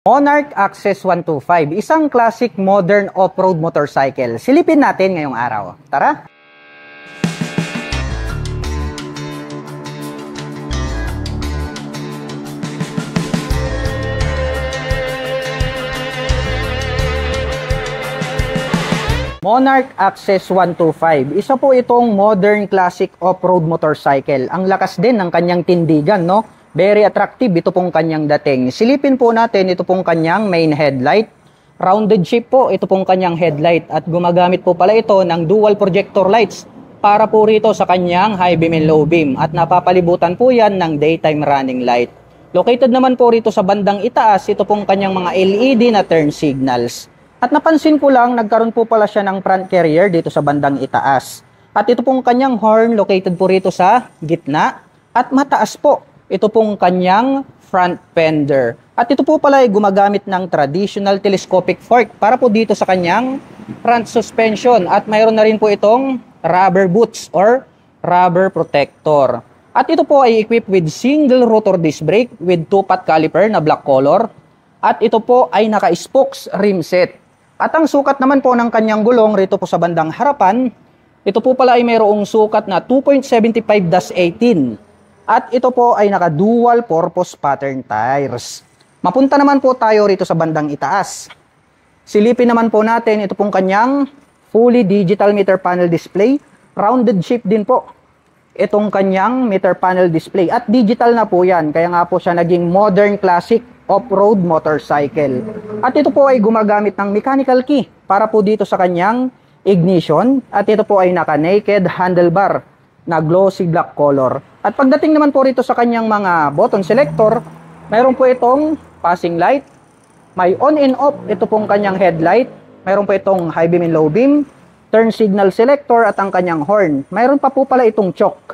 Monarch Access 125, isang classic modern off-road motorcycle. Silipin natin ngayong araw. Tara! Monarch Access 125, isa po itong modern classic off-road motorcycle. Ang lakas din ng kanyang tindigan, no? Very attractive ito pong kanyang dating. Silipin po natin ito pong kanyang main headlight. Rounded shape po ito pong kanyang headlight at gumagamit po pala ito ng dual projector lights para po rito sa kanyang high beam and low beam at napapalibutan po yan ng daytime running light. Located naman po rito sa bandang itaas ito pong kanyang mga LED na turn signals. At napansin ko lang nagkaroon po pala siya ng front carrier dito sa bandang itaas. At ito pong kanyang horn located po rito sa gitna at mataas po ito pong kanyang front fender. At ito po pala ay gumagamit ng traditional telescopic fork para po dito sa kanyang front suspension. At mayroon na rin po itong rubber boots or rubber protector. At ito po ay equipped with single rotor disc brake with 2-pot caliper na black color. At ito po ay naka-spokes rim set. At ang sukat naman po ng kanyang gulong rito po sa bandang harapan, ito po pala ay mayroong sukat na 2.75-18. At ito po ay naka-dual purpose pattern tires. Mapunta naman po tayo rito sa bandang itaas. Silipin naman po natin ito pong kanyang fully digital meter panel display. Rounded shape din po itong kanyang meter panel display. At digital na po yan. Kaya nga po siya naging modern classic off-road motorcycle. At ito po ay gumagamit ng mechanical key para po dito sa kanyang ignition. At ito po ay naka-naked handlebar na glossy black color. At pagdating naman po rito sa kanyang mga button selector, mayroon po itong passing light, may on and off ito pong kanyang headlight, mayroon po itong high beam and low beam, turn signal selector at ang kanyang horn. Mayroon pa po pala itong choke.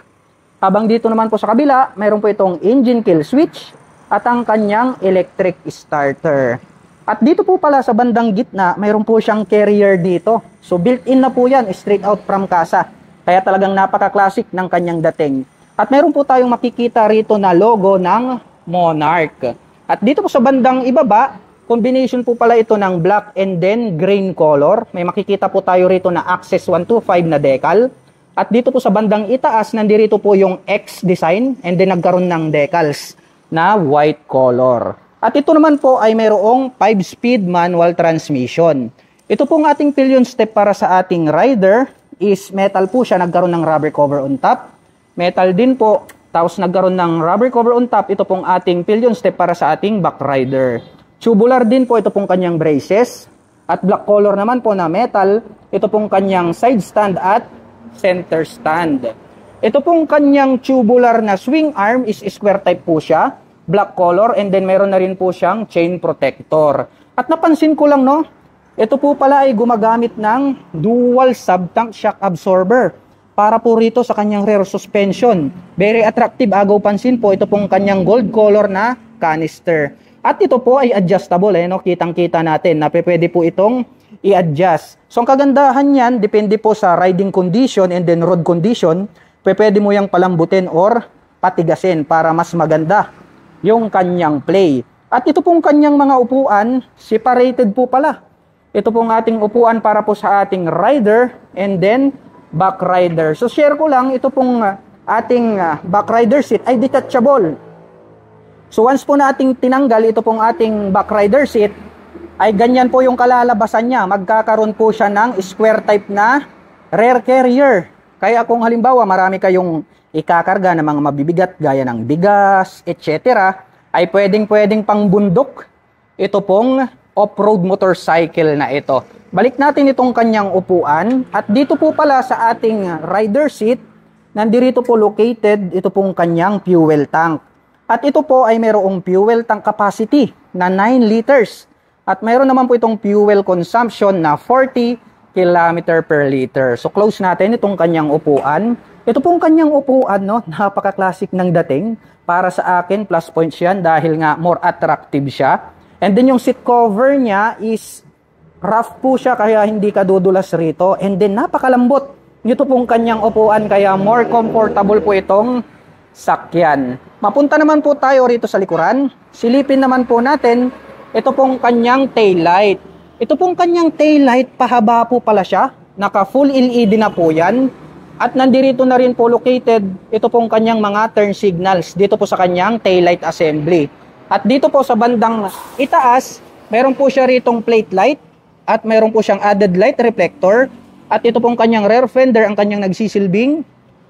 Habang dito naman po sa kabila, mayroon po itong engine kill switch at ang kanyang electric starter. At dito po pala sa bandang gitna, mayroon po siyang carrier dito. So built-in na po yan, straight out from casa. Kaya talagang napaka-classic ng kanyang dating. At meron po tayong makikita rito na logo ng Monarch. At dito po sa bandang ibaba, combination po pala ito ng black and then green color. May makikita po tayo rito na Access 125 na decal. At dito po sa bandang itaas, nandito po yung X design and then nagkaroon ng decals na white color. At ito naman po ay mayroong 5-speed manual transmission. Ito pong ating pillion step para sa ating rider is metal po siya, nagkaroon ng rubber cover on top. Metal din po, tapos nagkaroon ng rubber cover on top, ito pong ating pillion step para sa ating back rider. Tubular din po ito pong kanyang braces. At black color naman po na metal, ito pong kanyang side stand at center stand. Ito pong kanyang tubular na swing arm is square type po siya, black color, and then meron na rin po siyang chain protector. At napansin ko lang, no, ito po pala ay gumagamit ng dual sub-tank shock absorber para po rito sa kanyang rear suspension. Very attractive, agaw pansin po, ito pong kanyang gold color na canister. At ito po ay adjustable, no? Kitang-kita natin na pwede po itong i-adjust. So ang kagandahan yan, depende po sa riding condition and then road condition, pwede mo yung palambutin or patigasin para mas maganda yung kanyang play. At ito pong kanyang mga upuan, separated po pala. Ito pong ating upuan para po sa ating rider and then back rider. So share ko lang, ito pong ating back rider seat ay detachable. So once po nating tinanggal ito pong ating back rider seat, ay ganyan po yung kalalabasan niya. Magkakaroon po siya ng square type na rear carrier. Kaya kung halimbawa marami kayong ikakarga ng mga mabibigat gaya ng bigas, etc., ay pwedeng pang bundok ito pong off-road motorcycle na ito. Balik natin itong kanyang upuan. At dito po pala sa ating rider seat, nandito po located ito pong kanyang fuel tank. At ito po ay mayroong fuel tank capacity na 9 liters. At mayroon naman po itong fuel consumption na 40 km per liter. So close natin itong kanyang upuan. Ito pong kanyang upuan, no, napaka-classic ng dating. Para sa akin, plus points yan dahil nga more attractive siya. And then yung seat cover niya is rough po siya kaya hindi ka dudulas rito. And then napakalambot. Ito pong kanyang upuan kaya more comfortable po itong sakyan. Mapunta naman po tayo rito sa likuran. Silipin naman po natin ito pong kanyang tail light. Ito pong kanyang tail light, pahaba po pala siya. Naka full LED na po yan. At nandirito na rin po located ito pong kanyang mga turn signals dito po sa kanyang taillight assembly. At dito po sa bandang itaas, meron po siya ritong plate light at meron po siyang added light reflector. At ito pong kanyang rear fender ang kanyang nagsisilbing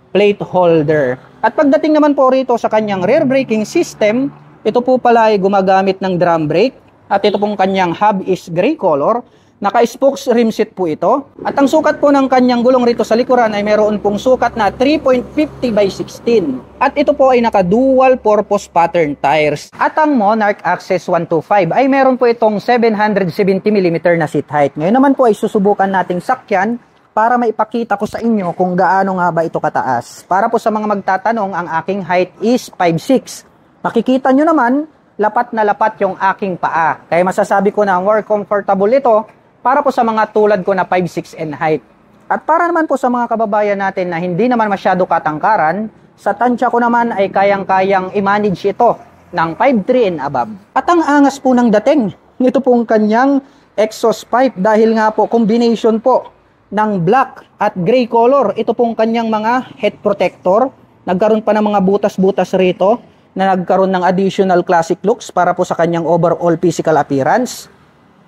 plate holder. At pagdating naman po rito sa kanyang rear braking system, ito po pala ay gumagamit ng drum brake. At ito pong kanyang hub is gray color. Naka-spokes rim set po ito. At ang sukat po ng kanyang gulong rito sa likuran ay meron pong sukat na 3.50 by 16. At ito po ay naka-dual purpose pattern tires. At ang Monarch Access 125 ay meron po itong 770mm na seat height. Ngayon naman po ay susubukan nating sakyan para maipakita ko sa inyo kung gaano nga ba ito kataas. Para po sa mga magtatanong, ang aking height is 5'6". Makikita nyo naman, lapat na lapat yung aking paa. Kaya masasabi ko na more comfortable ito para po sa mga tulad ko na 5'6" in height. At para naman po sa mga kababayan natin na hindi naman masyado katangkaran, sa tansya ko naman ay kayang-kayang i-manage ito ng 5'3" and above. At ang angas po ng dating, nito pong kanyang exhaust pipe dahil nga po combination po ng black at gray color. Ito pong kanyang mga head protector. Nagkaroon pa ng mga butas-butas rito na nagkaroon ng additional classic looks para po sa kanyang overall physical appearance.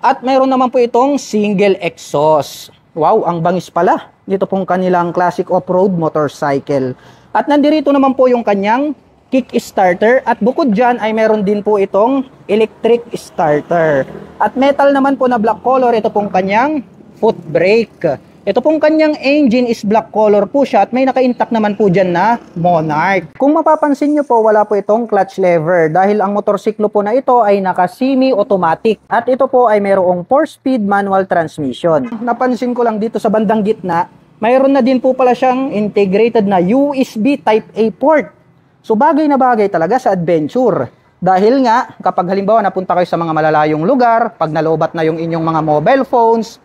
At mayroon naman po itong single exhaust. Wow, ang bangis pala. Dito pong kanilang classic off-road motorcycle. At nandirito naman po yung kanyang kick starter. At bukod dyan ay meron din po itong electric starter. At metal naman po na black color, ito pong kanyang foot brake. Ito pong kanyang engine is black color po siya at may naka-intact naman po dyan na Monarch. Kung mapapansin nyo po, wala po itong clutch lever dahil ang motorsiklo po na ito ay naka semi-automatic. At ito po ay mayroong 4-speed manual transmission. Napansin ko lang dito sa bandang gitna, mayroon na din po pala siyang integrated na USB Type-A port. So bagay na bagay talaga sa adventure. Dahil nga, kapag halimbawa napunta kayo sa mga malalayong lugar, pag nalobat na yung inyong mga mobile phones,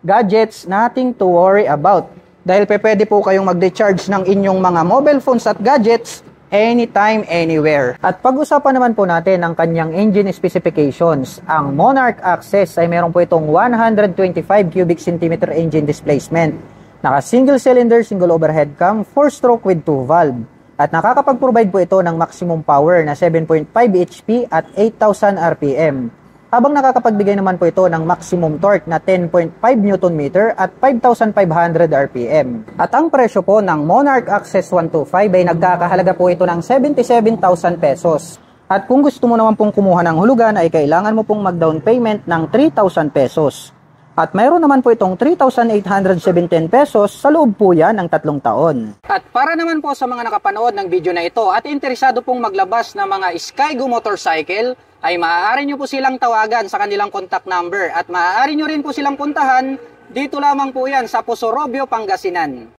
gadgets, nothing to worry about. Dahil pwede po kayong mag-recharge ng inyong mga mobile phones at gadgets anytime, anywhere. At pag-usapan naman po natin ang kanyang engine specifications. Ang Monarch Access ay meron po itong 125 cubic centimeter engine displacement. Naka single cylinder, single overhead cam, 4-stroke with 2 valve. At nakakapag-provide po ito ng maximum power na 7.5 HP at 8,000 RPM. Habang nakakapagbigay naman po ito ng maximum torque na 10.5 Nm at 5,500 RPM. At ang presyo po ng Monarch Access 125 ay nagkakahalaga po ito ng 77,000 pesos. At kung gusto mo naman pong kumuha ng hulugan ay kailangan mo pong mag-down payment ng 3,000 pesos. At mayroon naman po itong 3,817 pesos sa loob po yan ng 3 taon. At para naman po sa mga nakapanood ng video na ito at interesado pong maglabas ng mga Skygo motorcycle, ay maaari nyo po silang tawagan sa kanilang contact number at maaari nyo rin po silang puntahan dito lamang po yan sa Puso Robio, Pangasinan.